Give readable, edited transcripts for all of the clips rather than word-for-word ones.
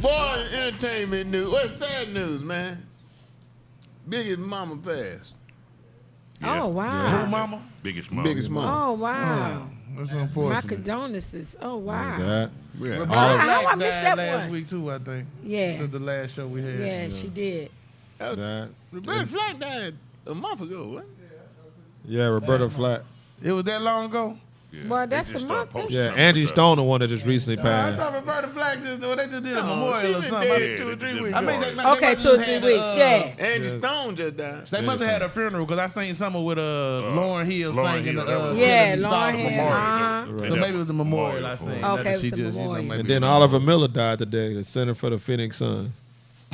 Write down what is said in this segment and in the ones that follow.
Boy, entertainment news. What's sad news, man? Biggest mama passed. Yeah. Oh, wow. Who mama? Biggest mama. Biggest mama. Oh, wow. That's My unfortunate. condolences. Oh, wow. That. Yeah. Roberta How I Flack missed died that last one? week too, I think. Yeah. This is the last show we had. Yeah, she did. That. Roberta Flack died a month ago, what? Yeah, Roberta Flack. It was that long ago? Yeah. Well, They that's just a start month. posting Yeah, some Angie stuff. Stone, the one that just recently I passed. thought Roberta Flack they just did a No, memorial she or been something. dead Yeah, 2 or 3 weeks I mean, ago. Okay, 2 or 3 weeks. Yeah. Angie Stone just died. They must have had a funeral because I seen something with Lauren Hill Lauren singing Hill, the that was- Yeah, Kennedy Lauren Solid Hill. Memorial. Uh-huh. So maybe it was the memorial I for seen. her. Okay, That it was she the just, memorial. maybe And then Oliver Miller died today, the center for the Phoenix Sun.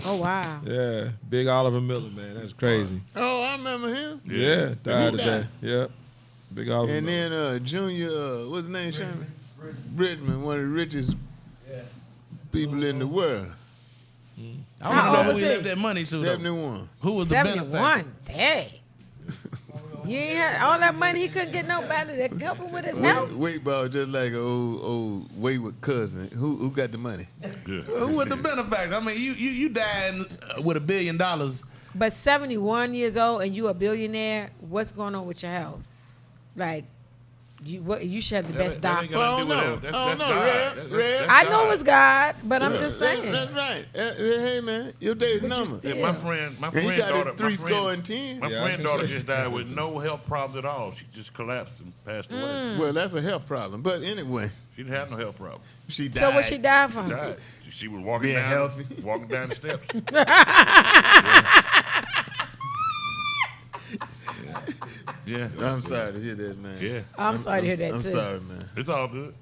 Oh, wow. Yeah, big Oliver Miller, man. That's crazy. Oh, I remember him. Yeah, died Who today. died? Yep. Big Oliver And Miller. then Junior, what's his name, Sherman? Bridgman, one of the richest people in the world. I How don't know old who was he he? left that money to. though. 71. Who was the benefactor? 71. Dang. You ain't had all that money. He couldn't get nobody to help him with his health. Weightball just like an old wayward cousin. Who got the money? Yeah. Who was the benefactor? I mean, you died with $1 billion. But 71 years old and you a billionaire, what's going on with your health? Like, you should have the best That ain't doctor. got nothing to do with Oh, that. no. That's Oh, no, God. Red, That's Red. I God. know it's God, but I'm just saying. That's right. Hey, man, your day's But you number. still- Yeah, my friend And he got daughter, his 3 score and 10. my Yeah, I was friend gonna daughter say. just died with no health problems at all. She just collapsed and passed away. Well, that's a health problem. But anyway, She didn't have no health problem. she died. So what she died from? Died. She was walking Being down, healthy. walking down the steps. Yeah. I'm sorry to hear that, man. Yeah. I'm sorry to hear that I'm too. sorry, man. It's all good.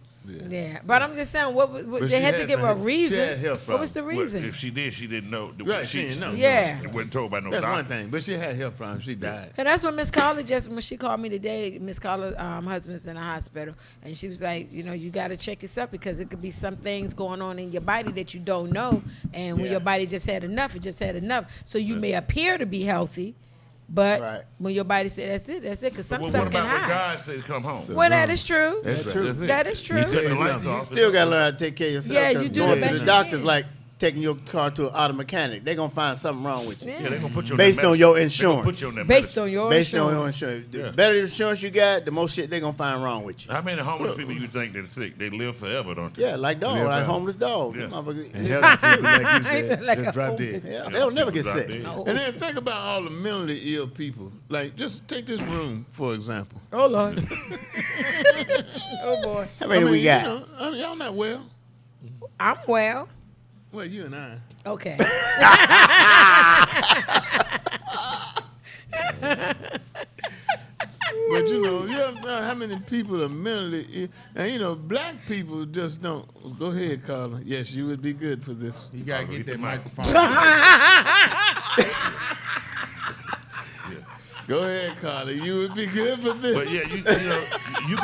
Yeah, but I'm just saying, what But they she had to had give her a some- she reason. had health What was the problems. Well, reason? if she did, she didn't know. Right, she didn't know. Yeah. She wasn't told by no That's doctor. one thing. But she had health problems. She died. Cause that's what Miss Carla just when she called me today. Miss Carla husband's in the hospital, and she was like, you got to check yourself because it could be some things going on in your body that you don't know, and when Yeah. your body just had enough, it just had enough. So you may appear to be healthy, but Right. when your body said that's it, because some Well, stuff what can about when hide. God says come home? Well, that is true. That's right. That's it. That is true. You cut the Yeah, lights you off. Still got to learn how to take care of yourself. Yeah, 'cause you do going the to best the you doctor's can. like taking your car to an auto mechanic. They're going to find something wrong with you. Yeah, they're gonna put you on Based that on your medicine. They gonna insurance. put you on that Based medicine. on your Based on your insurance. insurance. The Yeah. better insurance you got, the more shit they're going to find wrong with you. How many homeless people you think that are sick? They live forever, don't they? Yeah, like dog, Yeah, like right. homeless dog. Yeah. Motherfucker- And healthy people, like you He said, said like just a drop homeless- dead. Yeah, they'll never get Drop sick. dead. And then think about all the mentally ill people. Like, just take this room, for example. Oh Lord. Oh boy. How many we got? Y'all not well. I'm well. Well, you and I. Okay. But you know how many people are mentally ill. And black people just don't. Go ahead, Carla. Yes, you would be good for this. You got to get that microphone. Go ahead, Carla. You would be good for this. But yeah, you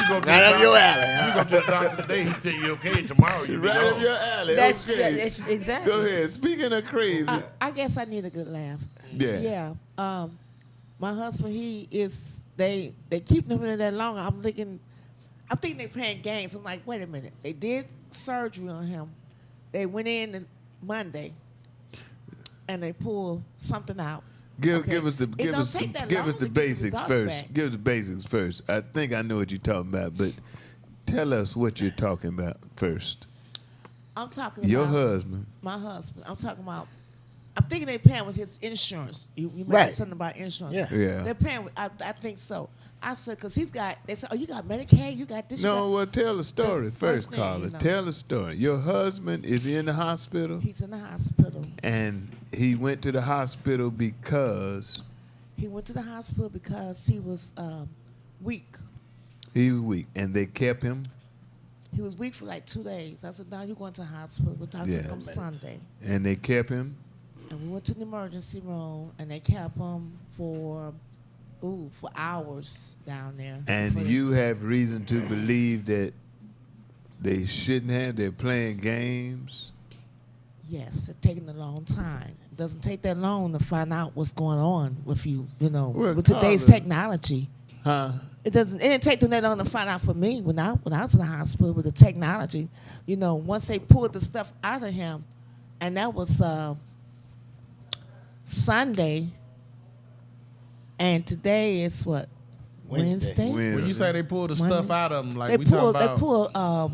can go to Right the up your doctor. alley. You go to the doctor today, he tell you okay. Tomorrow you be right up home. your alley. That's okay. exactly. Go ahead. Speaking of crazy. I guess I need a good laugh. Yeah. Yeah. My husband, they keep them in that long. I'm thinking they playing games. I'm like, wait a minute. They did surgery on him. They went in Monday, and they pulled something out. Give us the don't take that give long us the to get basics results first. back. Give us the basics first. I think I know what you're talking about, but tell us what you're talking about first. I'm talking Your about husband. my husband. I'm talking about. I'm thinking they're paying with his insurance. You mentioned Right. something about insurance. Yeah. Yeah. They're paying with. I think so. I said because he's got. They said, oh, you got Medicaid. You got this. you No, got-" well, tell the story That's the first, first thing, Carla. you know. Tell the story. Your husband is in the hospital, He's in the hospital. and he went to the hospital because He went to the hospital because he was weak. he was weak, and they kept him. He was weak for like 2 days. I said, "Now you're going to the hospital." We'll talk to Yeah. him Sunday. And they kept him. And we went to the emergency room, and they kept him for hours down there. And Before they- you have reason to believe that they shouldn't have. They're playing games. Yes, it's taking a long time. It doesn't take that long to find out what's going on with you. Well, with today's Carla, technology. Huh? It didn't take them that long to find out for me when I was in the hospital with the technology. You know, once they pulled the stuff out of him, and that was Sunday, and today is what? Wednesday. When you say they pulled the stuff out of them, like They we talking pulled. They about pulled.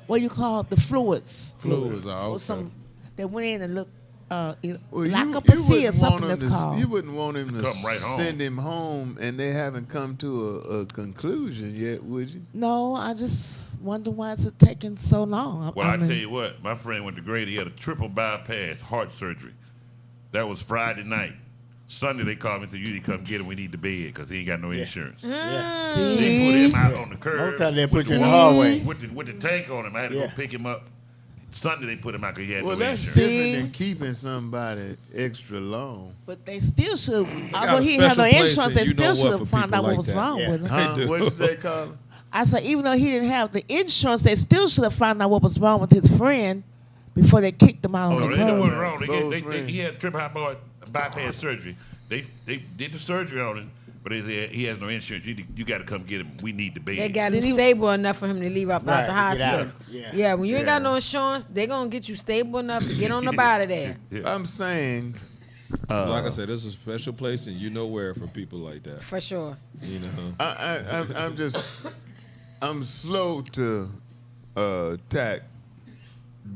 What you call the fluids? fluids. Or Okay. some. They went in and looked. Well, Lacopachy or wouldn't something want that's him to- called. You wouldn't want him to Come right home. send him home, and they haven't come to a conclusion yet, would you? No, I just wonder why it's taking so long. Well, I mean, tell you what, my friend went to Grady. He had a triple bypass heart surgery. That was Friday night. Sunday they called me and said, "You need to come get him. We need the bed because he ain't got no insurance." Yeah. They put See, him out on the curb. Most time they with put you in the the wall- hallway. with the tank on him. I had to Yeah. go pick him up. Sunday they put him out because he had Well, no that's insurance. different See? than keeping somebody extra long. but they still should. got Although a he had no special place insurance, and they you know still what should have for found people out what like was that. wrong Yeah. with him. Huh? do. What'd you say, Carla? I said, even though he didn't have the insurance, they still should have found out what was wrong with his friend before they kicked him out Oh, on no, the they know curb. what's wrong. Both friends. He had triple bypass surgery. They did the surgery on him, but they said he has no insurance. You got to come get him. We need the bed. They got him stable enough for him to leave out, Right, out the to get out. hospital. Yeah. When you ain't got no insurance, they gonna get you stable enough to get on up out of there. I'm saying, Like I said, there's a special place, and you know where for people like that. For sure. You know. I'm slow to attack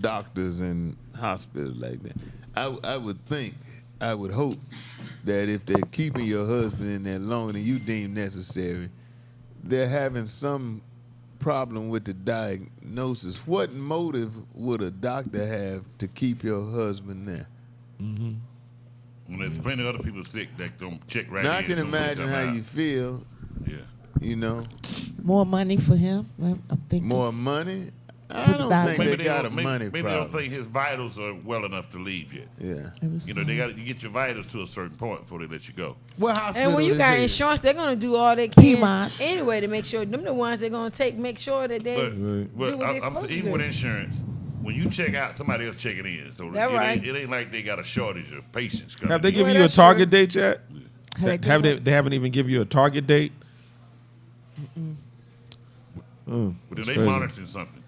doctors and hospitals like that. I would think, I would hope that if they're keeping your husband in there longer than you deem necessary, they're having some problem with the diagnosis. What motive would a doctor have to keep your husband there? When there's plenty of other people sick that don't check right Now I in, can so when they imagine come how out- you feel, Yeah. you know, More money for him. I'm thinking. more money. I For the don't doctor. think they got a don't- maybe money they don't problem. think his vitals are well enough to leave yet. Yeah. You know, you get your vitals to a certain point before they let you go. What hospital? And when you is got it? insurance, they're gonna do all they can Piedmont. anyway to make sure them the ones they're gonna make sure that they But, do what they're supposed to even do. with insurance, when you check out, somebody else checking in. So That right. it ain't like they got a shortage of patients coming. Have they in. given Well, you a that's target true. date yet? Have they They haven't even given you a target date. But then That's they crazy. monitoring something.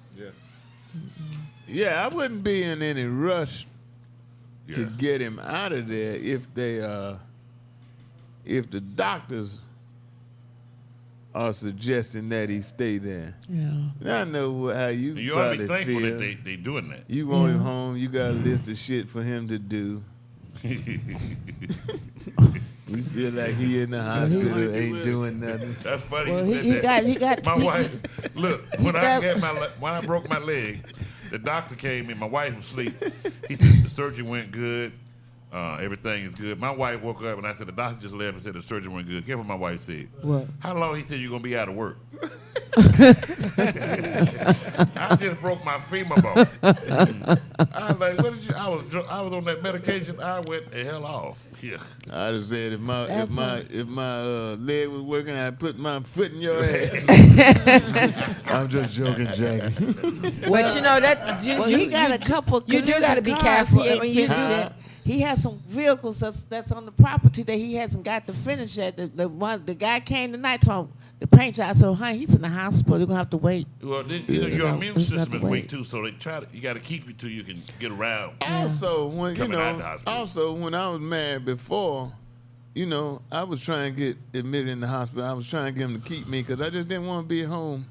Yeah, I wouldn't be in any rush to Yeah. get him out of there if the doctors are suggesting that he stay there. Yeah. I know how you And you ought to be probably thankful feel. that they doing that. You want him home. You got a list of shit for him to do. You feel like he in the hospital, ain't doing nothing. That's funny. Well, you said he that. got. My wife, look, when I got- when I broke my leg, the doctor came in. My wife was asleep. He said the surgery went good. Everything is good. My wife woke up and I said the doctor just left and said the surgery went good. Guess what my wife said? What? How long? He said you're gonna be out of work. I just broke my femur bone. I was like, what did you? I was on that medication. I went the hell off. Yeah. I just said if my That's leg was working, I'd put my foot in your ass. I'm just joking, Jackie. But you know that Well, he got a couple. you do collision gotta be cars careful He ain't when you finished do- yet. He has some vehicles that's on the property that he hasn't got to finish yet. The guy came tonight told him the paint job. I said, honey, he's in the hospital. You're gonna have to wait. Well, then, you know, your No, immune it's not system is the way. weak too, so they try to. You got to keep you till you can get around. Also, when Coming out of the hospital. when I was married before, I was trying to get admitted in the hospital. I was trying to get him to keep me because I just didn't want to be at home.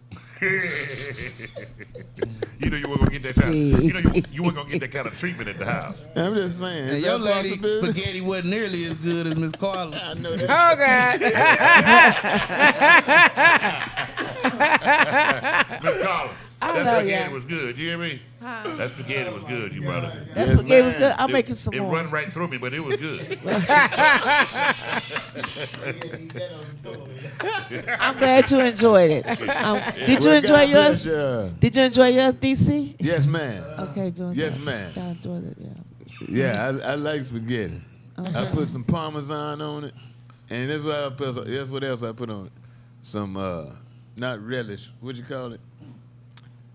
You know you weren't gonna get that kind. See. You know you weren't gonna get that kind of treatment at the house. I'm just saying. And is your that lady possibility? spaghetti wasn't nearly as good as Miss Carla. I know that. Oh God. Miss Collins, I that know, spaghetti yeah. was good. You hear me? That spaghetti was good, you brother. That's Yes, what it was ma'am. good. I'm making some It more. run right through me, but it was good. I'm glad you enjoyed it. Did you Well, enjoy God yours? bless ya. Did you enjoy yours, DC? Yes, ma'am. Okay, enjoyed Yes, that. ma'am. I enjoyed it. Yeah. Yeah, I like spaghetti. I put some Parmesan on it, and that's what I put. That's what else I put on it. Some not relish. What you call it?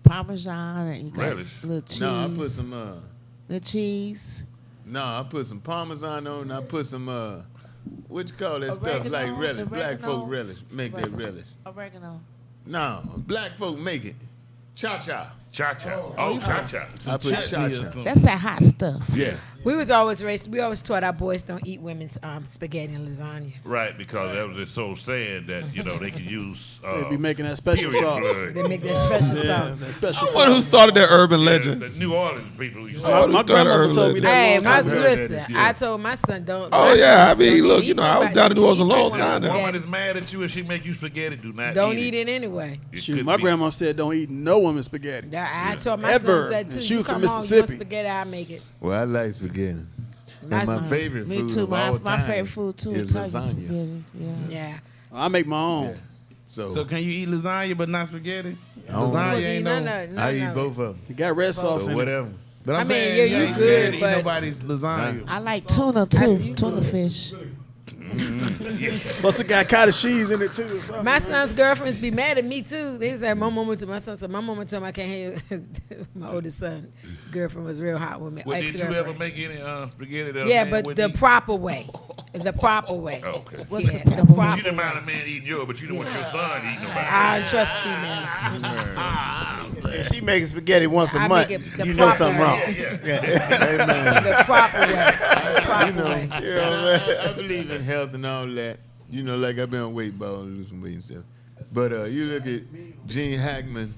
Parmesan and you got Relish. little cheese. No, I put some. the cheese. No, I put some Parmesan on it, and I put some what you call that stuff like Oregano, relish? Black folk oregano. relish. Make that relish. Oregano. No, black folk make it. Cha-cha. Cha-cha. Oh, cha-cha. I put Chutney or cha-cha. something. That's that hot stuff. Yeah. We always taught our boys don't eat women's spaghetti and lasagna. Right, because that was just so sad that, they could use They be making that special period sauce. blood. They make that special Yeah, sauce. that special I wonder who sauce. started that urban Yeah, legend. the New Orleans people used to My Who started grandmother urban told me that Hey, long time ago. listen, I told my son don't. Oh, my yeah, son I mean, don't look, eat I was nobody- down to New Orleans a long eat time If now. a woman spaghetti. is mad at you and she make you spaghetti, do not Don't eat eat it anyway. It Shoot, could my be- grandma said don't eat no woman's spaghetti. I told my Ever. sons that too. And she You was from come home, you want Mississippi. spaghetti, I make it. Well, I like spaghetti. My- And my favorite Me food too. of all My time favorite food too is Italian lasagna. spaghetti. Yeah. Yeah. I make my own. Yeah. So can you eat lasagna but not spaghetti? don't Lasagna know. ain't no. I eat both of them. You got red sauce So in it. whatever. But I'm I mean, saying yeah, you you ain't good, scared to eat but- nobody's lasagna. I like tuna see too. you Tuna good. fish. Must have got cottage cheese in it too. Or something. My son's girlfriends be mad at me too. They said my mama to my son said my mama told me I can't have my oldest son girlfriend was real hot with me. Well, did you ever Ex-girlfriend. make any spaghetti that a Yeah, man but wouldn't the eat? proper way. The proper way. Oh, okay. What's Yeah, the the proper way? proper You didn't way. mind a man eating yours, but you don't want your son eating nobody. I don't trust females. If she makes spaghetti once a I month, make it the you know proper something way. wrong. The proper way. The proper You know, way. I believe in health and all that. You know, like I've been on Weightball and losing weight and stuff. But you look at Gene Hackman,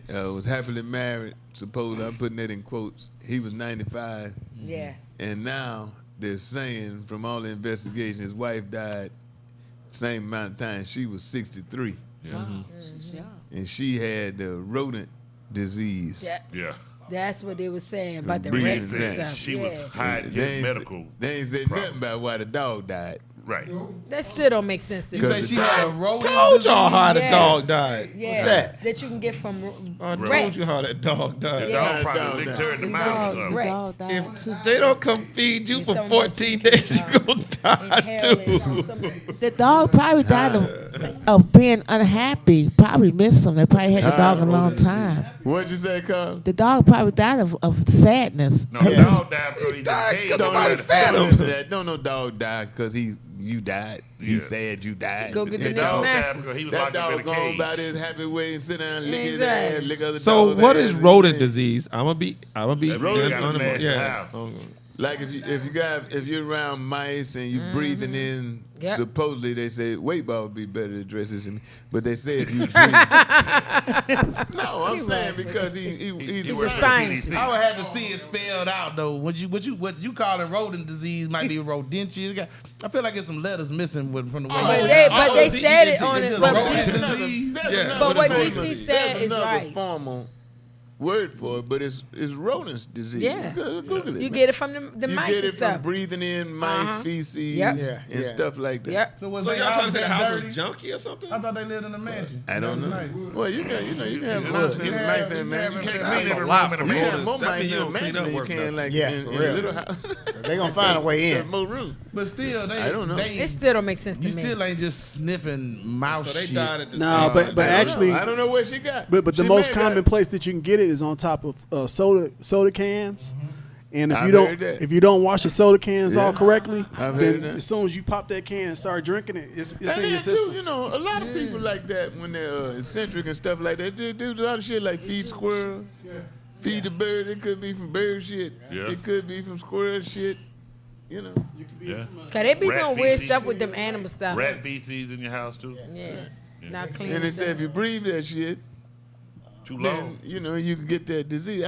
was happily married. Suppose I'm putting that in quotes. He was 95, Yeah. and now they're saying from all the investigation, his wife died same amount of time. She was 63, Yeah. and she had the rodent disease. Yeah. Yeah. That's what they were saying about the Breathing rats and thing. stuff. She yeah. was hiding They his ain't, medical. they ain't said problem. nothing about why the dog died. Right. That still don't make sense to You me. say she had a rodent Told y'all how the Yeah. dog died. Yeah, that? that you can get from I told rats. you how that dog The died. Yeah. dog probably Dog licked died. her in the The mouth or dog something. rats. Dog died too. If they don't come feed you It's for so much 14 you days, you can, gonna die Inhale it, too. something. The dog probably died of being unhappy. Probably missed him. They probably had the dog a long time. What'd you say, Carl? The dog probably died of sadness. No, the dog died because he's died in 'cause the cage. nobody Nobody fed him. Don't no dog die because you died. He Yeah. said you died. Go get The the That next dog master. died because he was that locked up in dog a gone cage. about his happy way and sit down and lick his Exactly. ass, lick other So dogs' what ass is and rodent eat it. disease? I'm gonna be. That rodent got a nasty yeah. house. Like if you're around mice and you breathing in, Yep. supposedly they say Weightball would be better to address this. But they say if you breathe. No, I'm saying because he's He a works a for scientist. CDC. I would have to see it spelled out though. What you call it rodent disease might be rodentia. I feel like there's some letters missing from the way. But you- they said it It's on it. just But rodent DC disease. But what DC said there's is another right. formal word for it, but it's rodent disease. Yeah. Google it. You man. get it from the You mice get and it stuff. from breathing in mice Uh-huh. feces Yep. and stuff like that. Yep. So, was So they y'all trying to say the house house dirty? was junky or something? I thought they lived in a mansion. I don't know. Nice. Well, you can have Yeah, mice you and can mice have- and man. You you can't can clean have every a room lot in a of man. You rodents. have more That mice mean you in a don't clean mansion up than you work can nothing. like Yeah, in for a real. little house. They gonna find a way There's in. more room. But still, they I don't know. It still don't make sense to You me. still ain't just sniffing mouse So they shit. died at the No, same but time. but I don't actually, know. I don't know what she got. but the She most may got- common place that you can get it is on top of soda cans. And if I've you don't heard that. if you don't wash your soda cans all Yeah. correctly, I've heard then that. as soon as you pop that can and start drinking it, it's And in your then system. too, you know, a lot of people like that when they're eccentric and stuff like that. They do a lot of shit like feed squirrels, feed the bird. It could be from bird shit. Yeah. It could be from squirrel shit. You know. Yeah. Cause they be Rat doing weird feces. stuff with them animal stuff. Rat feces in your house too. Yeah. Not clean. And they and say stuff. if you breathe that shit, Too then long. you know you can get that disease.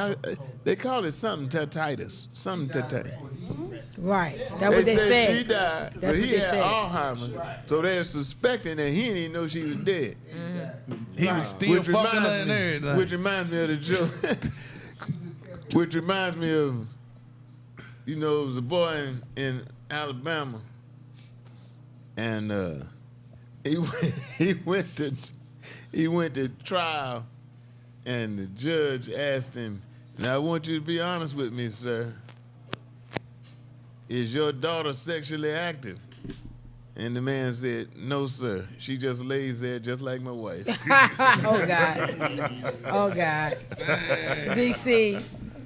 They call it something tetitis. Something tetitis. Right. That's what they said she said. died, That's but he what they had said. Alzheimer's. So they're suspecting that he didn't even know she was dead. He was still fucking her and everything. Which reminds me of the joke. Which reminds me of, you know, it was a boy in Alabama, and he went to trial, and the judge asked him, "Now I want you to be honest with me, sir. Is your daughter sexually active?" And the man said, "No, sir. She just lays there just like my wife." Oh God. Oh God. DC.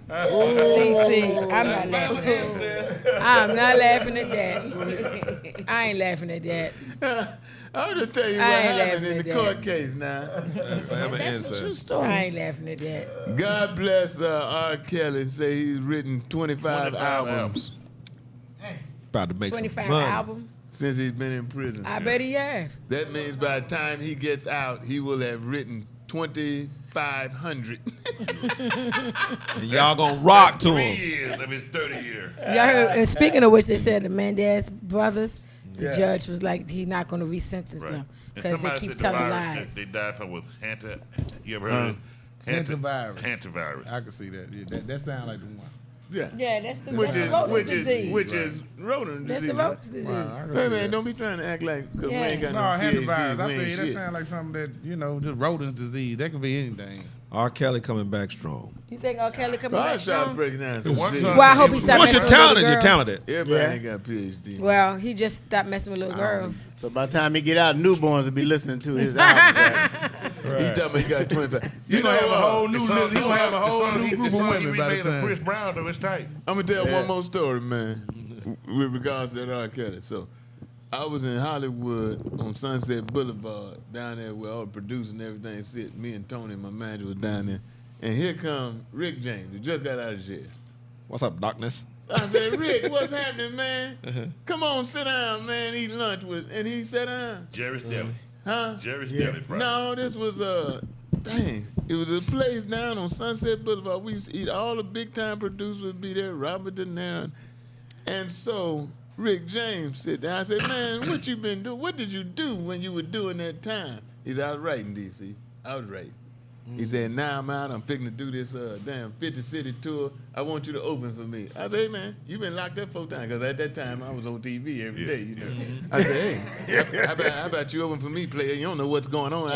TC, I'm not laughing. I'm not laughing at that. I ain't laughing at that. I'll just tell you what I ain't happened in laughing the at court that. case now. That's a true story. I ain't laughing at that. God bless R. Kelly. Say he's written 25 albums About to make 25 some money. albums. since he's been in prison. I bet he have. That means by the time he gets out, he will have written 2,500. And y'all gonna rock to 3 him. years of his 30 year. Y'all heard, and speaking of which, they said the Mendez brothers, the Yeah. judge was like, he's not going to resentence Right. them And because they somebody keep said the telling virus lies. that they died from was you ever heard of it? Hantavirus. Hantavirus. I can see that. Yeah, that sounds like the one. Yeah. Yeah, that's the Which rodent disease. is rodent That's disease. the rodent disease. Right, I can Hey see man, that. don't be trying to act like because we Yeah. ain't got No, no PhD. hantavirus. I we feel ain't you. That shit. sounds like something that, just rodent disease. That could be anything. R. Kelly coming back strong. You think R. Kelly coming I back try to strong? break down The some one shit. song- Well, I hope he stopped Once messing you're with little talented, you're girls. talented. Everybody Yeah. ain't got PhD. Well, he just stopped messing with little girls. So by the time he get out, newborns will be listening to his album. He talking about he got 25. You gonna have a whole new The song- list. You gonna have a whole new group of the song women he by the remade of time. Chris Brown, though, it's tight. I'm gonna tell one more story, man, with regards to that R. Kelly. So, I was in Hollywood on Sunset Boulevard, down there where all the producers and everything sit. Me and Tony, my manager, was down there, and here come Rick James, who just got out of jail. What's up, darkness? I said, Rick, what's happening, man? Come on, sit down, man. Eat lunch with, and he sat down, Jerry's Deli. huh? Jerry's Deli, probably. No, this was dang. It was a place down on Sunset Boulevard. We used to eat. All the big time producers would be there. Robert De Niro, and so Rick James said down. I said, man, what you been doing? What did you do when you were doing that time? He said, I was writing, DC. I was writing. He said, now I'm out. I'm fixing to do this damn 50 city tour. I want you to open for me. I said, hey, man, you been locked up 4 times. Because at that time, I was on TV every day, you know. I said, hey, how about you open for me, player? You don't know what's going on.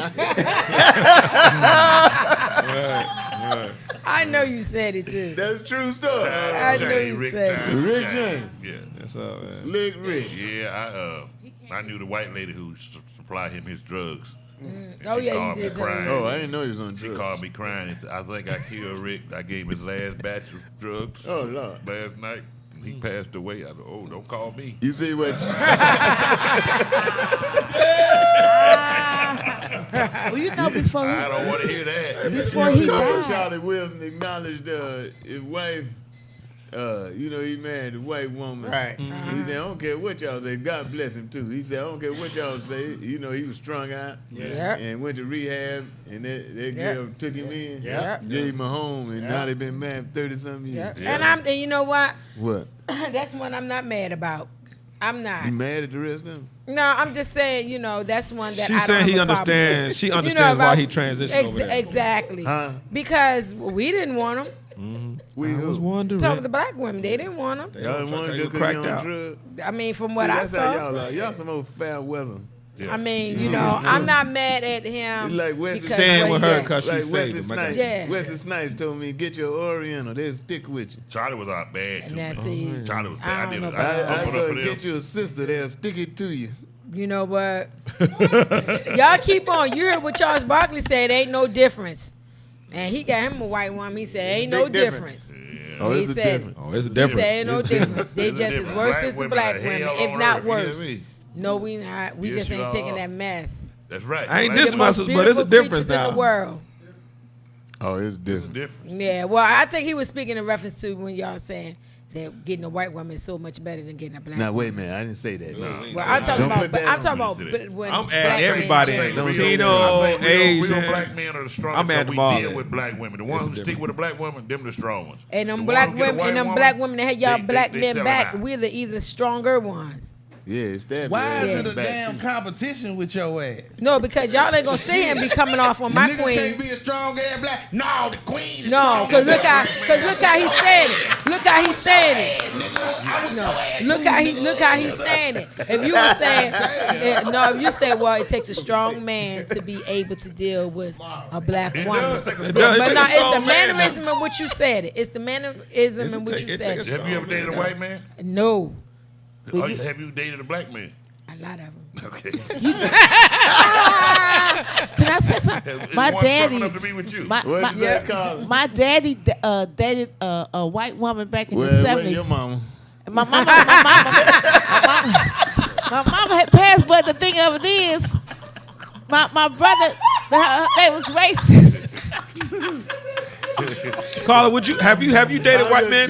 I know you said it too. That's a true story. I know you Rick said Time Rick James. James. Yeah. That's up, man. Slick Rick. Yeah, I knew the white lady who supplied him his drugs. And Oh, she yeah, you called me did tell me. crying. Oh, I didn't know he was on She drugs. called me crying and said, I think I killed Rick. I gave him his last batch of drugs Oh, Lord. last night. And he passed away. I said, oh, don't call me. You see what? Well, you know, before I he, don't want to hear that. before he died, Charlie Wilson acknowledged his wife. You know, he married a white woman. Right. He said, I don't care what y'all say. God bless him, too. He said, I don't care what y'all say. You know, he was strung out Yeah. and went to rehab, and that girl took him in, Yeah. gave him a home, and now they've been married 30-something years. Yeah. And you know what? What? That's one I'm not mad about. I'm not. You mad at the rest of them? No, I'm just saying, you know, that's one that She I don't saying have he a problem understands. with. She You know, understands why about- he transitioned over there. Exactly. Huh? Because we didn't want him. We I was who? wondering. Some of the black women, they didn't want him. Y'all They wanted to were because cracked you on out. drugs? I mean, from See, what I that's how saw. y'all are. Y'all some old fair weather. I mean, you know, I'm not mad at him. It's like Wesley because Stand where with he her at. because she Like saved Wesley him. Snipes. Yeah. Wesley Snipes told me, get your Oriental. They'll stick with you. Charlie was out bad, too. And that's it. Charlie was I bad. don't I know did about it. that. I I put up for told them. get you a sister. They'll stick it to you. You know what? Y'all keep on. You heard what Charles Barkley said. Ain't no difference. And he got him a white woman. He said, ain't no Big difference. difference. Oh, He it's a said- difference. Oh, it's a He difference. said, ain't no difference. They There's a just as difference. worse Black as the women black are women, hell if on not earth, you hear worse. me? No, we not. We Yes, just you ain't taking are. that mess. That's right. I ain't Black this women- much, Most but it's a beautiful difference creatures in now. the world. Oh, it's There's a different. difference. Yeah, well, I think he was speaking in reference to when y'all saying that getting a white woman is so much better than getting a black Now, woman. wait a minute. I didn't say that. Well, I'm talking Don't about, put that I'm on talking me. about Say that. when I'm black adding men everybody change. in. Don't Latino, say that. I think Asian. real black men are the strongest. I'm adding so we all deal that. with black women. The ones who stick with a black woman, them the strong ones. And them The black ones who get a women, and white them black women that had y'all black men selling back, out. we're the either stronger ones. Yeah, it's that. Why bad. is it a Back damn to- competition with your ass? No, because y'all ain't gonna sit here and be coming off on my Niggas queen. can't be a strong ass black. No, the queen is No, strong. because look how he said it. Look how he said it. No, look how he saying it. If you were saying, if you say, well, it takes a strong man to be able to deal with a black It woman. does take a It strong does. But It no, takes a it's the strong man. mannerism in which you said it. It's the mannerism in which you it said take it. a Have you ever dated a white man? No. Or have you dated a black man? I A lot of them. Okay. Can I say something? My One daddy. strong enough to be with you. What'd you say, Carla? My daddy dated a white woman back in the Where 70s. your mama? My mama had passed, but the thing of it is, my brother, they was racist. Carla, have you dated white men?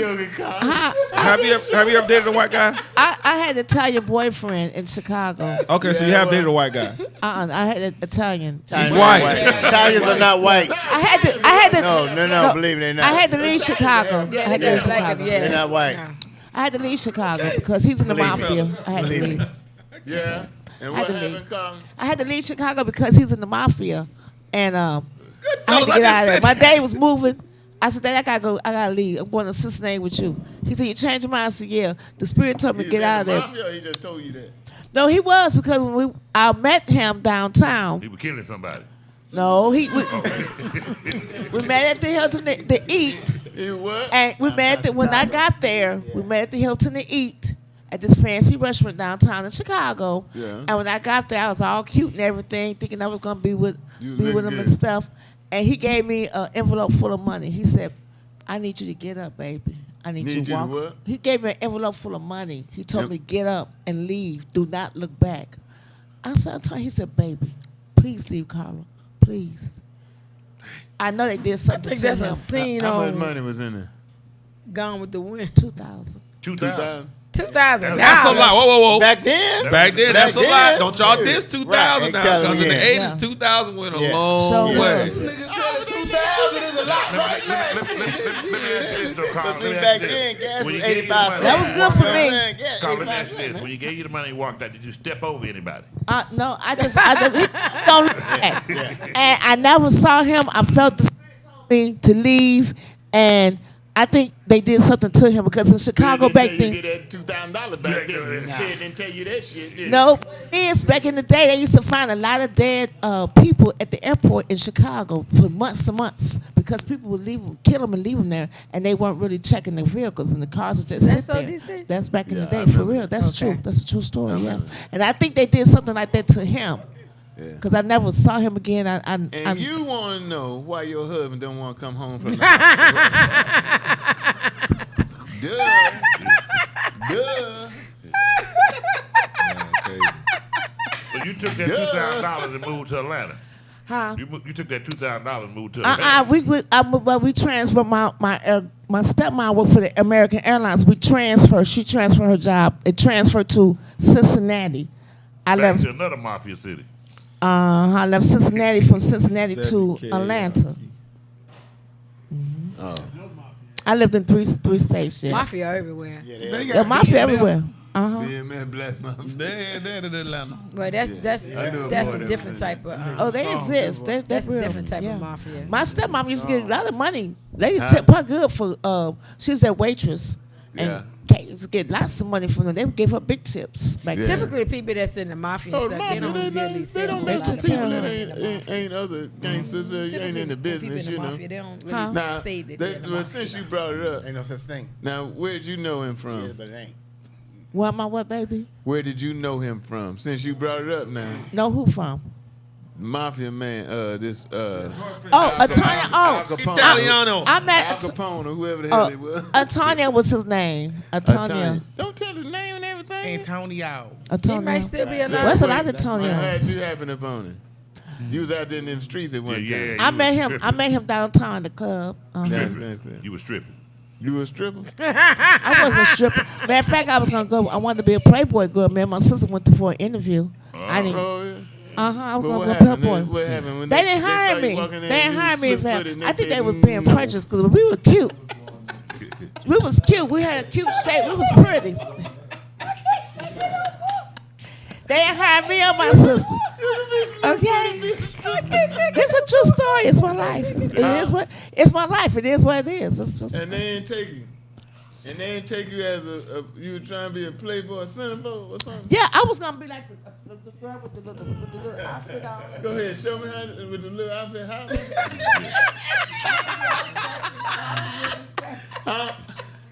Have you ever dated a white guy? I had an Italian boyfriend in Chicago. Okay, so you have dated a white guy. I had an Italian. She's white. Italians are not white. I had to. No, believe me, they're not. I had to leave Chicago. I had to leave Chicago. They're not white. I had to leave Chicago because he's in the mafia. I had to leave. Yeah. And I had what to happened, leave. Carla? I had to leave Chicago because he's in the mafia, and I had fellas, to I get just out of there. said My daddy was moving. I said, Daddy, I gotta go. I gotta leave. I'm going to Cincinnati with you. He said, you changed your mind? I said, yeah. The Spirit told me to get out of there. Mafia, or he just told you that? No, he was because when I met him downtown. He was killing somebody. No, we met at the Hilton to eat. He what? And we met when I got there, we met at the Hilton to eat at this fancy restaurant downtown in Chicago. Yeah. And when I got there, I was all cute and everything, thinking I was gonna be with You him look and good. stuff. And he gave me an envelope full of money. He said, "I need you to get up, baby. I need you to walk." what? He gave me an envelope full of money. He told me, "Get up and leave. Do not look back." I said, he said, "Baby, please leave, Carla. Please." I know they did something to That's a him. scene How much on money was in there? Gone with the Wind. 2,000. 2,000. 2,000. That's a lot. Whoa. Back then? Back then, that's a then, lot. Don't y'all yeah. diss 2,000 Right, now, tell because them, in the yeah. 80s, 2,000 went a Yeah. long So way. was. Nigga tell it 2,000 is a lot right now. Let me ask you this, though, Carl. But Let see, me ask back you this. then, gas When was he gave you the 85 money- That was good for me. Yeah, Carl, let me 85 ask you this. cents. When you gave you the money and walked out, did you step over anybody? No, I just don't look back. And I never saw him. I felt the Spirit told me to leave, and I think they did something to him because in Chicago back You then. get that $2,000 back then. Instead, didn't tell you that shit. did No, yes, back in the day, they used to find a lot of dead people at the airport in Chicago for months and months because people would leave them, kill them, and leave them there, and they weren't really checking their vehicles, and the cars would just sit That's what there. they said? That's back in the Yeah, I day, for remember real. that. That's Okay. true. That's a true story. Yeah, and I think they did something like that to him Yeah. because I never saw him again. And you want to know why your husband don't want to come home from the hospital. Duh. Crazy. So you took that $2,000 and moved to Atlanta. Huh? You took that $2,000 and moved to Atlanta. We transferred my stepmom worked for the American Airlines. We transferred. She transferred her job. It transferred to Cincinnati. I Back left. to another mafia city. I left Cincinnati from Cincinnati to Okay. Atlanta. Oh. I lived in three states. Yeah, Mafia everywhere. yeah mafia everywhere. BMF Black Mafia. They're in Atlanta. But that's I knew that's more a than different that. type of. Oh, they exist. That's a real. different type Yeah. of mafia. My stepmom used to get a lot of money. They used to tip her good for. She was that waitress, and Yeah. Kate used to get lots of money from them. They would give her big tips back Yeah. then. Typically, people that's in the mafia and Oh, stuff, mafia, they don't really they sell don't a mess lot with of people money. that ain't other gangsters. You ain't Typically, in the people business, in you the know. mafia, they don't really Huh? Now, say that they're in the but mafia. since you brought it up, Ain't no such thing. now where'd you know him from? Yeah, but it ain't. Where am I? What baby? Where did you know him from? Since you brought it up now, Know who from? Mafia man, this Oh, Al Antonio. Al Oh, Capone. Italiano. I Al met. Capone or whoever the hell it was. Antonio was his name. Antonio. Don't tell his name and everything. Antonio. He Antonio. might still be alive. What's a lot of What Antonios? had you happen upon him? You was out there in them streets at one Yeah, time. yeah. I You met was him. stripping. I met him downtown at the club. Stripping. You were stripping. You was a stripper? I wasn't a stripper. Matter of fact, I was gonna go. I wanted to be a Playboy girl. Man, my sister went to for an interview. I didn't. Oh, yeah. I was But gonna what go happened? Playboy. What happened when They didn't saw hire you me. walking They there didn't and you hire me. slip-footed and I think said, they were being "Mm." prejudiced because we were cute. We was cute. We had a cute shape. We was pretty. They didn't hire me or my sister. Okay, it's a true story. It's my life. It is what. It's my life. It is what it is. And they didn't take you. And they didn't take you as you were trying to be a Playboy centerfold or something? Yeah, I was gonna be like the girl with the little outfit on. Go ahead, show me how with the little outfit. How?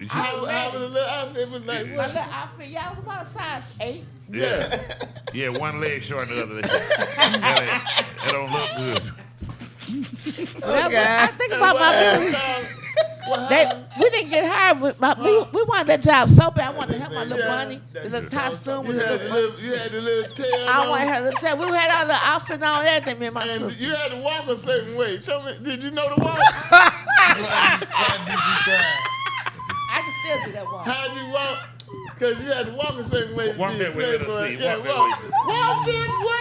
How was the little outfit? Was like My what? little outfit, y'all was about a size 8. Yeah. Yeah, one leg short than the other. That don't look good. I think about my we didn't get hired with we wanted that job so bad. I wanted to have my little bunny, the little costume with the little You had the little tail. I wanted her to tell. We had all the outfit on everything, me and my And sister. you had to walk a certain way. Show me. Did you know the walk? I can still do that walk. How'd you walk? Because you had to walk a certain way. Walk that way, let us see. Yeah, Walk that walk. way. Walk this way.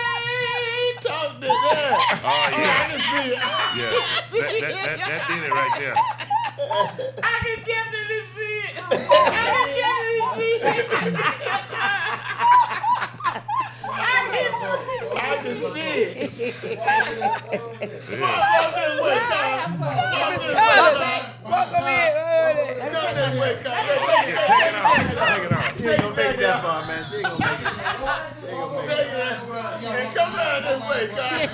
Talk this way. Oh, yeah. I can see it. Yeah, that did it right there. I can definitely see it. I can see it. Walk that way, Carl. Walk over here. Come that way, Carl. Take it off. She ain't gonna make it that far, man. She ain't gonna make it. Take it. And come around this way, Carl.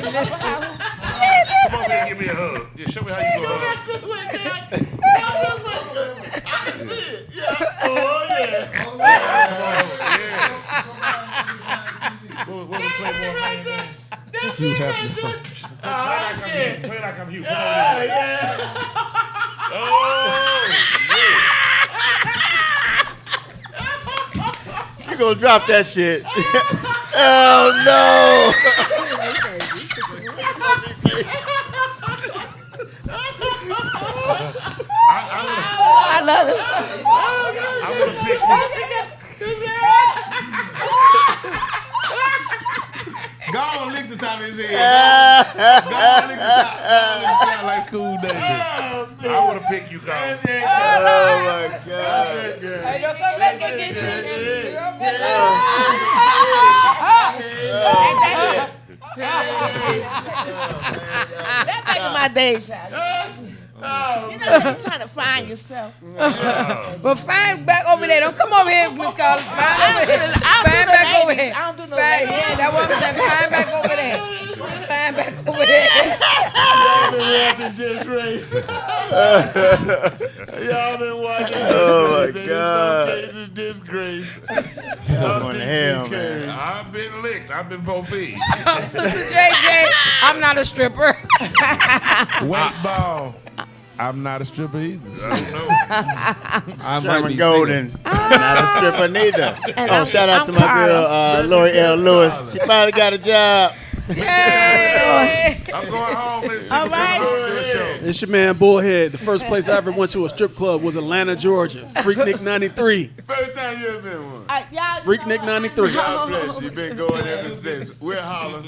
Come over here and give me a hug. Yeah, show me how you go hug. This way, Carl. Come this way. I can see it. Yeah. Oh, yeah. What was Playboy man name? That's it right there. Oh, shit. Play like I'm you. Come Oh, over here. yeah. Oh, You gonna drop that shit? Oh no! I love this. I would have picked Go on, lick the top of his head. Go on, lick the top. Sound like school days. I would have picked you, Carl. Oh my god! Hey, don't come back and get That's like my days, child. You know, you're trying to find yourself. Well, find back over there. Don't come over here, Miss Carla. Find over there. Find back over here. I don't do no Find, ladies. yeah, that woman said, find back over there. Find back over there. Y'all been watching DisRace. Y'all been watching Oh, my DisRace. And God. in some cases, disgrace. Going to hell, man. I've been licked. I've been 4P. Sister JJ, I'm not a stripper. Weightball. I'm not a stripper either. I don't know. I might Sherman be Golden, not a stripper neither. And Oh, I'm- shout out to I'm my Carla. girl, Lori L. Lewis. She finally got a job. Yay! I'm going home. Let's see All what right. you're doing. Show. It's your man Bullhead. The first place I ever went to a strip club was Atlanta, Georgia. Freaknik 93. First time you ever been one. Y'all, Freaknik 93. God bless you. Been going ever since. We're hollering.